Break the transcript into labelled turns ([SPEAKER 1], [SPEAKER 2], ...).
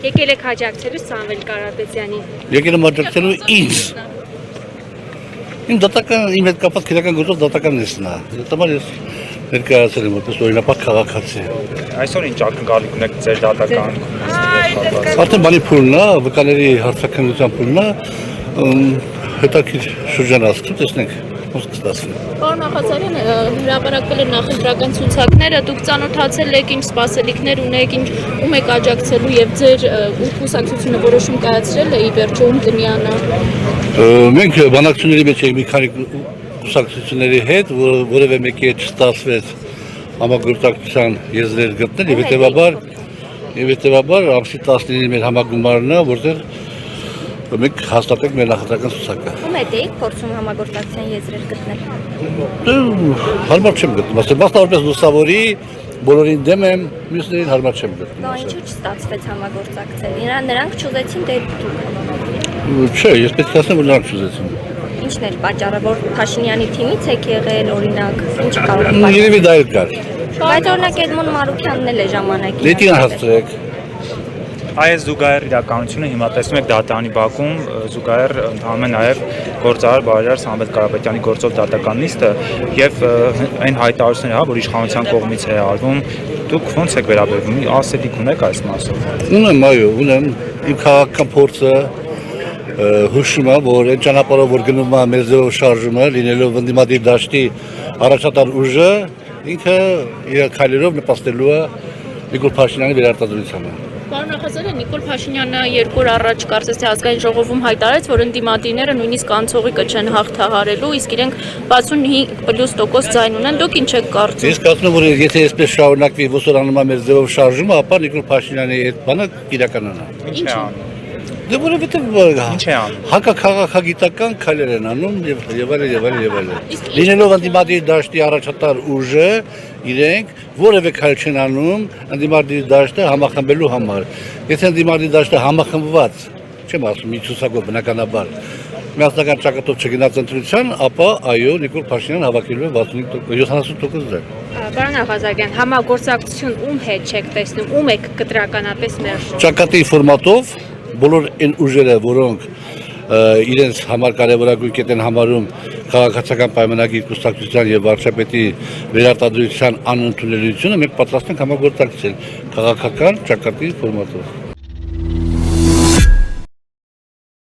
[SPEAKER 1] Եկել եք հաջակցելու Սամվել Կարապետյանին։
[SPEAKER 2] Եկել եմ աջակցելու ինձ։ Իմ դատական իմ հետ կապված քրեական գործով դատական նեսնա։ Դատամար ես ներկայացել եմ որպես օրինապատ քաղաքացի։
[SPEAKER 3] Այսօր ինչ ակնկալիք ունեք ձեր դատական
[SPEAKER 2] Արդեն բանի փուլն է, վկաների հարցաքննության փուլն է, հետաքրքիր շրջանացում տեսնենք ոնց կստացվի։
[SPEAKER 4] Պարոն Նախասարյան, հրապարակվել են նախընտրական ցուցակները, դուք ծանոթացել եք, ինչ սպասելիքներ ունեք, ում եք աջակցելու եւ ձեր կուսակցությունը որոշում կայացրել է ի վերջո ում կմիանա։
[SPEAKER 2] Մենք բանակցությունների մեջ ենք մի քանի կուսակցությունների հետ, որևէ մեկի հետ չստացվեց համագործակցության եզրեր գտնել եւ հետեւաբար ամսի 19-ին մեր համագումարն է, որտեղ մենք հաստատենք մեր նախընտրական ցուցակը։
[SPEAKER 5] Ում հետ եք փորձում համագործակցության եզրեր գտնել։
[SPEAKER 2] Հարմար չեմ գտնում, ասեմ, մասնավորապես լուսավորի բոլորին դեմ եմ, մյուսներին հարմար չեմ գտնում։
[SPEAKER 5] Դա ինչու չստացվեց համագործակցել։ Նրանք չուզեցին դե դուք։
[SPEAKER 2] Չէ, ես պետք է ասեմ, որ նրանք չուզեցին։
[SPEAKER 5] Ինչն էր պատճառը, որ Փաշինյանի թիմից եք եղել, օրինակ, ինչ կարող է պատճառ։
[SPEAKER 2] Երևի դա էլ կար։
[SPEAKER 5] Բայց օրինակ Էդմոն Մարուքյանն էլ է ժամանակին։
[SPEAKER 2] Լետին հաստրեք։
[SPEAKER 3] Այս զուգահեռ իրականությունը հիմա տեսնում եք դատանի բակում զուգահեռ ընդհանրում է նաև գործարար բարերար Սամվել Կարապետյանի գործով դատական նիստը եւ այն հայտարարությունները, հա, որ իշխանության կողմից է արվում, դուք ո՞նց եք վերաբերվում, ասելիք ունեք այս մասով։
[SPEAKER 2] Ունեմ, այո, ունեմ իմ քաղաքական փորձը հուշում է, որ այն ճանապարհով որ գնում է մեր ձևով շարժումը, լինելով ընդդիմադիր դաշտի առաջատար ուժը, ինքը իր քայլերով նպաստելու է Նիկոլ Փաշինյանի վերարտադրությանը։
[SPEAKER 4] Պարոն Նախասարյան, Նիկոլ Փաշինյանը 2 օր առաջ կարծես թե ազգային ժողովում հայտարարեց, որ ընդդիմադիրները նույնիսկ անցողիկը չեն հաղթահարելու, իսկ իրենք 65+% ձայն ունեն, դուք ինչ եք կարծում։
[SPEAKER 2] Ես կարծում եմ, որ եթե այսպես շարունակվի ոսորանումը մեր ձևով շարժումը, ապա Նիկոլ Փաշինյանի այդ բանը իրականանա։
[SPEAKER 3] Ինչ է անում։
[SPEAKER 2] Դե որովհետև
[SPEAKER 3] Ինչ է անում։
[SPEAKER 2] հակաքաղաքագիտական քայլեր են անում եւ այլն։ Լինելով ընդդիմադիր դաշտի առաջատար ուժը, իրենք որևէ քայլ չեն անում ընդդիմադիր դաշտը համախմբելու համար։ Եթե ընդդիմադիր դաշտը համախմբված, չեմ ասում մի ցուցակով բնականաբար, միասնական ճակատով չգնաց ընտրության, ապա այո, Նիկոլ Փաշինյանը հավաքելու է 70% դեր։
[SPEAKER 1] Պարոն Աղազարյան, համագործակցություն ում հետ չեք տեսնում, ում եք կտրականապես մերժում։
[SPEAKER 2] Ճակատի ֆորմատով բոլոր այն ուժերը, որոնք իրենց համար կարևորագույն կետ են համարում քաղաքացիական պայմանագիր կուսակցության եւ վարչապետի վերարտադրության անընդունելիությունը, մենք պատրաստ ենք համագործակցել քաղաքական ճակատի ֆորմատով։